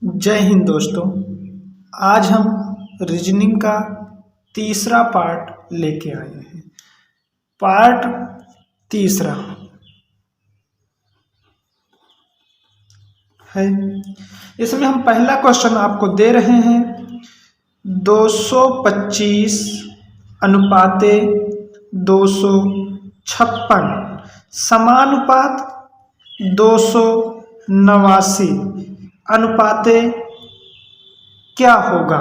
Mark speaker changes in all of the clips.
Speaker 1: जय हिंद दोस्तों। आज हम रीजनिंग का तीसरा पार्ट लेके आए हैं। पार्ट तीसरा है, इसमें हम पहला क्वेश्चन आपको दे रहे हैं 225 अनुपाते 256 समानुपात 289 अनुपाते क्या होगा।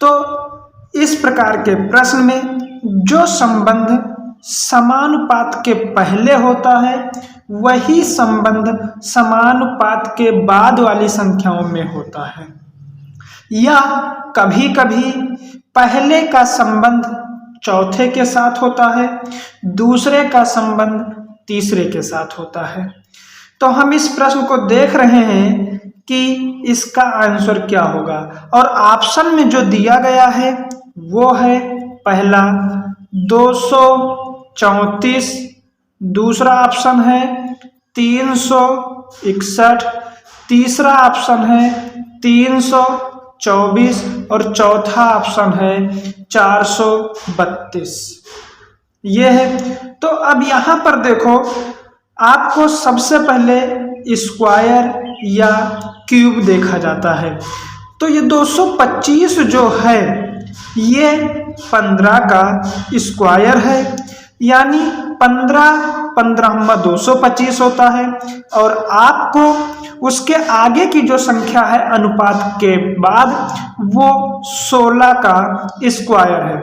Speaker 1: तो इस प्रकार के प्रश्न में जो संबंध समानुपात के पहले होता है वही संबंध समानुपात के बाद वाली संख्याओं में होता है, या कभी कभी पहले का संबंध चौथे के साथ होता है, दूसरे का संबंध तीसरे के साथ होता है। तो हम इस प्रश्न को देख रहे हैं कि इसका आंसर क्या होगा, और ऑप्शन में जो दिया गया है वो है पहला 234, दूसरा ऑप्शन है 361, तीसरा ऑप्शन है 324 और चौथा ऑप्शन है 432। ये है। तो अब यहाँ पर देखो, आपको सबसे पहले स्क्वायर या क्यूब देखा जाता है। तो ये 225 जो है ये 15 का स्क्वायर है, यानी 15 225 होता है, और आपको उसके आगे की जो संख्या है अनुपात के बाद वो 16 का स्क्वायर है,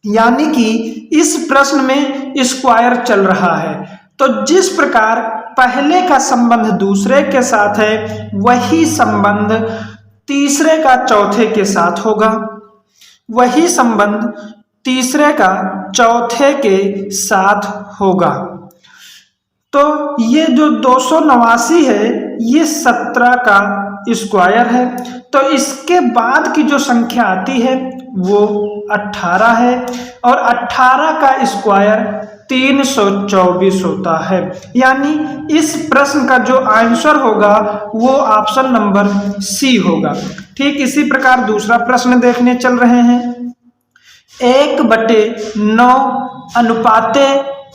Speaker 1: यानी कि इस प्रश्न में स्क्वायर चल रहा है। तो जिस प्रकार पहले का संबंध दूसरे के साथ है वही संबंध तीसरे का चौथे के साथ होगा, वही संबंध तीसरे का चौथे के साथ होगा। तो ये जो 289 है ये 17 का स्क्वायर है, तो इसके बाद की जो संख्या आती है वो 18 है, और 18 का स्क्वायर 324 होता है, यानी इस प्रश्न का जो आंसर होगा वो ऑप्शन नंबर सी होगा। ठीक इसी प्रकार दूसरा प्रश्न देखने चल रहे हैं। 1/9 अनुपाते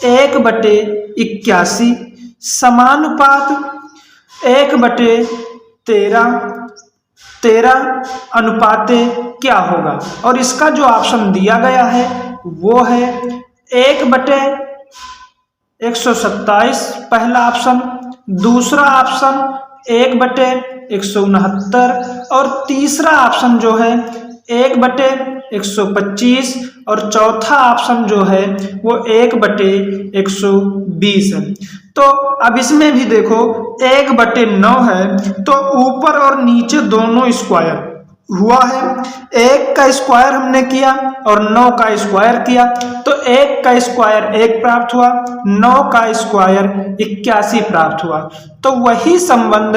Speaker 1: 1/81 समानुपात 1/13 अनुपाते क्या होगा, और इसका जो ऑप्शन दिया गया है वो है 1/127 पहला ऑप्शन, दूसरा ऑप्शन 1/169 और तीसरा ऑप्शन जो है 1/125 और चौथा ऑप्शन जो है वो 1/120 है। तो अब इसमें भी देखो 1/9 है, तो ऊपर और नीचे दोनों स्क्वायर हुआ है। 1 का स्क्वायर हमने किया और 9 का स्क्वायर किया, तो 1 का स्क्वायर 1 प्राप्त हुआ, 9 का स्क्वायर 81 प्राप्त हुआ। तो वही संबंध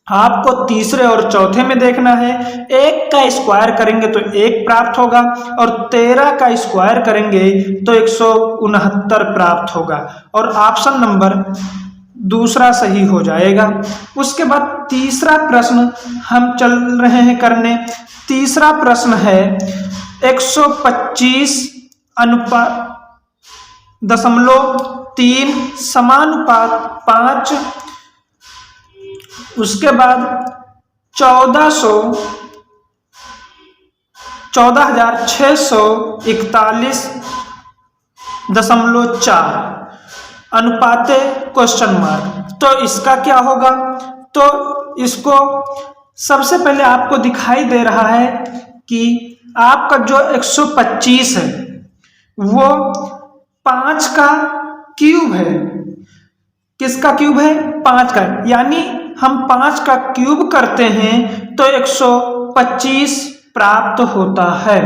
Speaker 1: आपको तीसरे और चौथे में देखना है। 1 का स्क्वायर करेंगे तो 1 प्राप्त होगा, और 13 का स्क्वायर करेंगे तो 169 प्राप्त होगा, और ऑप्शन नंबर दूसरा सही हो जाएगा। उसके बाद तीसरा प्रश्न हम चल रहे हैं करने। तीसरा प्रश्न है 125 अनुपात 0.3 समानुपात 5, उसके बाद 14,641.4 अनुपाते क्वेश्चन मार्क। तो इसका क्या होगा, तो इसको सबसे पहले आपको दिखाई दे रहा है कि आपका जो 125 है वो 5 का क्यूब है। किसका क्यूब है? 5 का, यानी हम 5 का क्यूब करते हैं तो 125 प्राप्त होता है।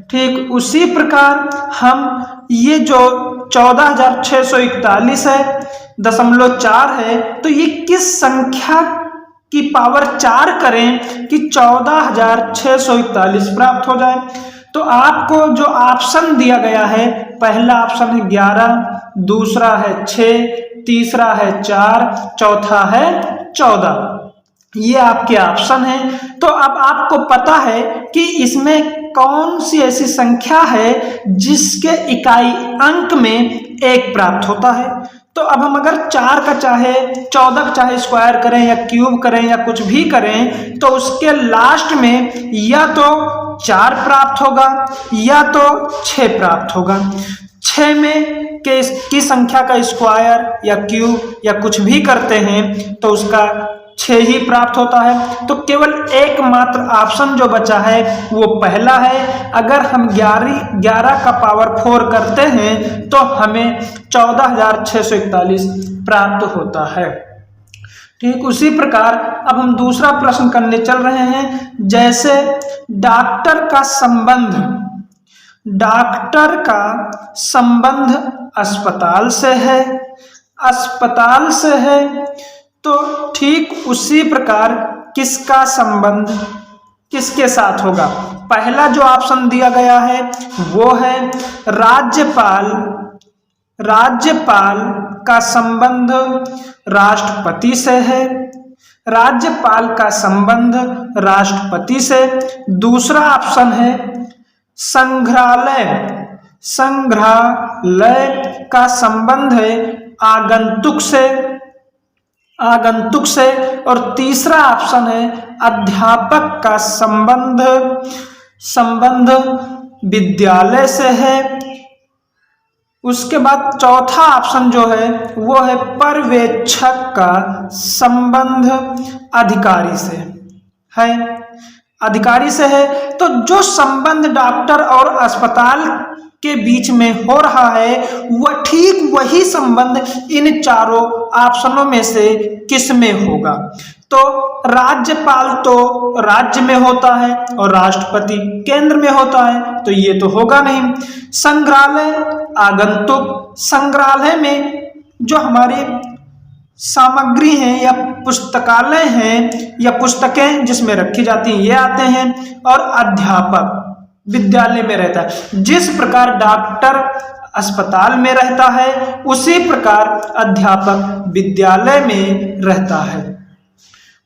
Speaker 1: ठीक उसी प्रकार हम ये जो 14,641 है 0.4 है, तो ये किस संख्या की पावर 4 करें कि 14,641 प्राप्त हो जाए। तो आपको जो ऑप्शन दिया गया है, पहला ऑप्शन है 11, दूसरा है 6, तीसरा है 4, चौथा है 14। ये आपके ऑप्शन है। तो अब आपको पता है कि इसमें कौन सी ऐसी संख्या है जिसके इकाई अंक में 1 प्राप्त होता है। तो अब हम अगर 4 का चाहे 14 का चाहे स्क्वायर करें या क्यूब करें या कुछ भी करें तो उसके लास्ट में या तो 4 प्राप्त होगा या तो 6 प्राप्त होगा। 6 में की संख्या का स्क्वायर या क्यूब या कुछ भी करते हैं तो उसका 6 ही प्राप्त होता है। तो केवल एकमात्र ऑप्शन जो बचा है वो पहला है। अगर हम 11 का पावर 4 करते हैं तो हमें 14,641 प्राप्त होता है। ठीक उसी प्रकार अब हम दूसरा प्रश्न करने चल रहे हैं। जैसे डॉक्टर का संबंध अस्पताल से है तो ठीक उसी प्रकार किसका संबंध किसके साथ होगा। पहला जो ऑप्शन दिया गया है वो है राज्यपाल का संबंध राष्ट्रपति से है। राज्यपाल का संबंध राष्ट्रपति से। दूसरा ऑप्शन है संग्रहालय का संबंध है आगंतुक से। और तीसरा ऑप्शन है अध्यापक का संबंध विद्यालय से है। उसके बाद चौथा ऑप्शन जो है वो है पर्यवेक्षक का संबंध अधिकारी से है। तो जो संबंध डॉक्टर और अस्पताल के बीच में हो रहा है वह ठीक वही संबंध इन चारों ऑप्शनों में से किस में होगा। तो राज्यपाल तो राज्य में होता है और राष्ट्रपति केंद्र में होता है तो ये तो होगा नहीं। संग्रहालय आगंतुक, संग्रहालय में जो हमारे सामग्री हैं या पुस्तकालय हैं या पुस्तकें जिसमें रखी जाती हैं ये आते हैं। और अध्यापक विद्यालय में रहता है। जिस प्रकार डॉक्टर अस्पताल में रहता है उसी प्रकार अध्यापक विद्यालय में रहता है।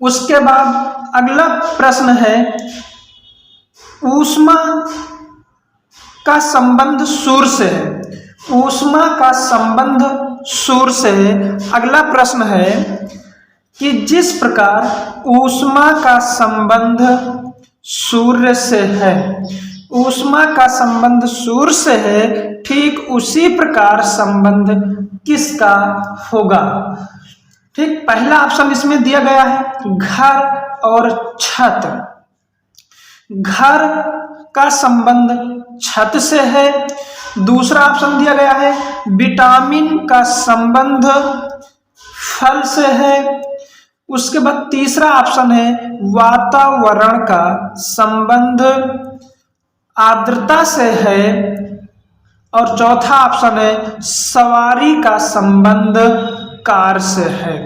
Speaker 1: उसके बाद अगला प्रश्न है ऊष्मा का संबंध सूर्य से है। ऊष्मा का संबंध सूर्य से है। अगला प्रश्न है कि जिस प्रकार ऊष्मा का संबंध सूर्य से है, ऊष्मा का संबंध सूर्य से है, ठीक उसी प्रकार संबंध किसका होगा। ठीक पहला ऑप्शन इसमें दिया गया है घर और छत। घर का संबंध छत से है। दूसरा ऑप्शन दिया गया है विटामिन का संबंध फल से है। उसके बाद तीसरा ऑप्शन है वातावरण का संबंध आर्द्रता से है। और चौथा ऑप्शन है सवारी का संबंध कार से है।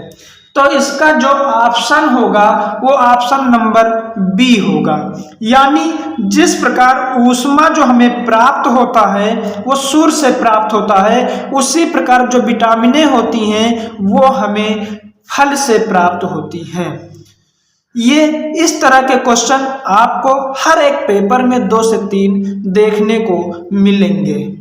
Speaker 1: तो इसका जो ऑप्शन होगा वो ऑप्शन नंबर बी होगा। यानी जिस प्रकार ऊष्मा जो हमें प्राप्त होता है वो सूर्य से प्राप्त होता है उसी प्रकार जो विटामिनें होती हैं वो हमें फल से प्राप्त होती हैं। ये इस तरह के क्वेश्चन आपको हर एक पेपर में 2 से 3 देखने को मिलेंगे।